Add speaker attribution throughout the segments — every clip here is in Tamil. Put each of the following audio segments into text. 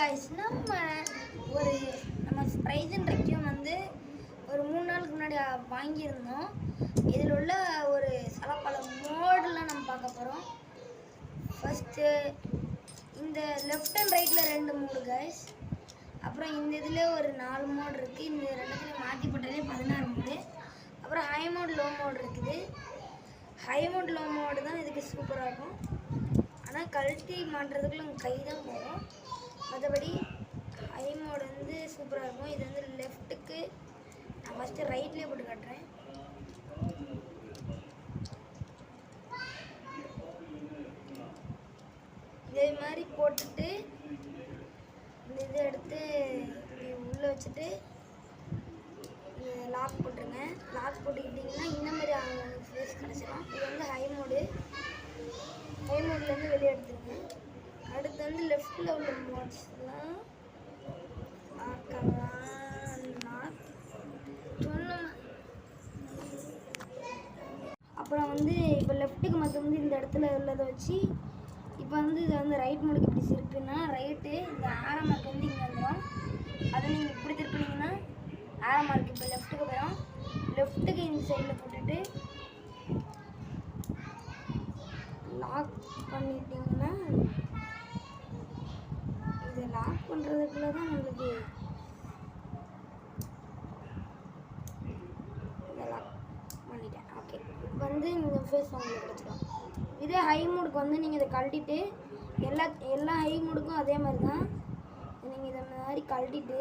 Speaker 1: காய்ஸ் நம்ம ஸ்ப்ரைஸ் அண்ட் ரெக்யூம் வந்து ஒரு 3 நாளுக்கு முன்னாடி வாங்கியிருந்தோம். இதில் உள்ள ஒரு பல மோடெலாம் நம்ம பார்க்க போகிறோம். ஃபஸ்ட்டு இந்த லெஃப்ட் அண்ட் ரைட்டில் 2 மோடு காய்ஸ். அப்புறம் இந்த இதில் ஒரு 4 மோடு இருக்குது. இந்த ரெண்டுத்துலேயும் மாற்றி போட்டாலே 16 மோடு. அப்புறம் ஹை மோட் லோ மோடு இருக்குது. ஹை மோட் லோ மோடு தான் இதுக்கு சூப்பராக இருக்கும். ஆனால் கழட்டி மாட்டுறதுக்குள்ள உங்கள் கை தான் போகும். மற்றபடி ஹை மோடு வந்து சூப்பராக இருக்கும். இது வந்து லெஃப்ட்டுக்கு நான் ஃபஸ்ட்டு ரைட்லேயே போட்டு காட்டுறேன். இதே மாதிரி போட்டுட்டு இந்த இதை எடுத்து உள்ளே வச்சுட்டு லாக் போட்டுருங்க. லாக் போட்டுக்கிட்டிங்கன்னா இந்த மாதிரி அவங்களுக்கு ஃபேஸ் கிடச்சிடும். இது வந்து ஹை மோட்லேருந்து வெளியே எடுத்துருங்க. அடுத்து வந்து லெஃப்டில் உள்ள மோட்ஸ்லாம் அப்புறம் வந்து இப்போ லெஃப்ட்டுக்கு மற்ற வந்து இந்த இடத்துல உள்ளதை வச்சு இப்போ வந்து இது வந்து ரைட் மோடுக்கு இப்படி இருக்குன்னா ரைட்டு இந்த ஆரம் மார்க் வந்து இங்கே வந்துடும். அதை நீங்கள் இப்படி திருப்பினீங்கன்னா ஆரம் மார்க் இப்போ லெஃப்ட்டுக்கு போயிடும். லெஃப்ட்டுக்கு இந்த சைடில் போட்டுட்டு லாக் பண்ணிட்டீங்கன்னா இதை லாக் பண்ணுறதுக்குள்ள தான் நம்மளுக்கு இதை லாக் பண்ணிட்டேன். ஓகே, இப்போ வந்து இந்த ஃபேஸ் உங்களுக்கு கிடச்சிடும். இதே ஹை மோடுக்கு வந்து நீங்கள் இதை கழட்டிட்டு எல்லா ஹை மோடுக்கும் அதே மாதிரி தான் நீங்கள் இதை மாதிரி கழட்டிட்டு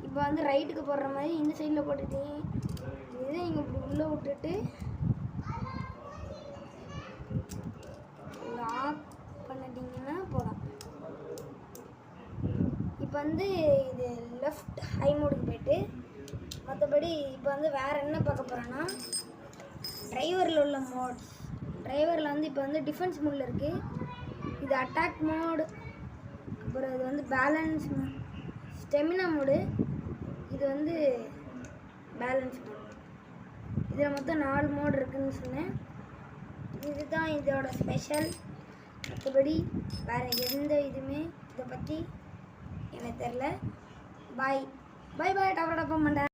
Speaker 1: இப்போ வந்து ரைட்டுக்கு போடுற மாதிரி இந்த சைடில் போட்டுட்டீங்க. இதை நீங்கள் இப்படி உள்ளே விட்டுட்டு லாக் பண்ணிட்டீங்கன்னா போதும். இப்போ வந்து இது லெஃப்ட் ஹை மோடுக்கு போய்ட்டு மற்றபடி இப்போ வந்து வேறு என்ன பார்க்க போகிறேன்னா டிரைவரில் உள்ள மோட்ஸ். டிரைவரில் வந்து இப்போ வந்து டிஃபென்ஸ் மோடில் இருக்குது. இது அட்டாக் மோடு. அப்புறம் இது வந்து பேலன்ஸ் ஸ்டெமினா மோடு. இது வந்து பேலன்ஸ் மோடு. இதில் மொத்தம் 4 மோடு இருக்குதுன்னு சொன்னேன். இதுதான் இதோட ஸ்பெஷல். மற்றபடி வேறு எந்த இதுவுமே இதை பற்றி எனக்கு தெரில. பாய் பாய் பாய். டப்பா டப்பா மாட்டேன்.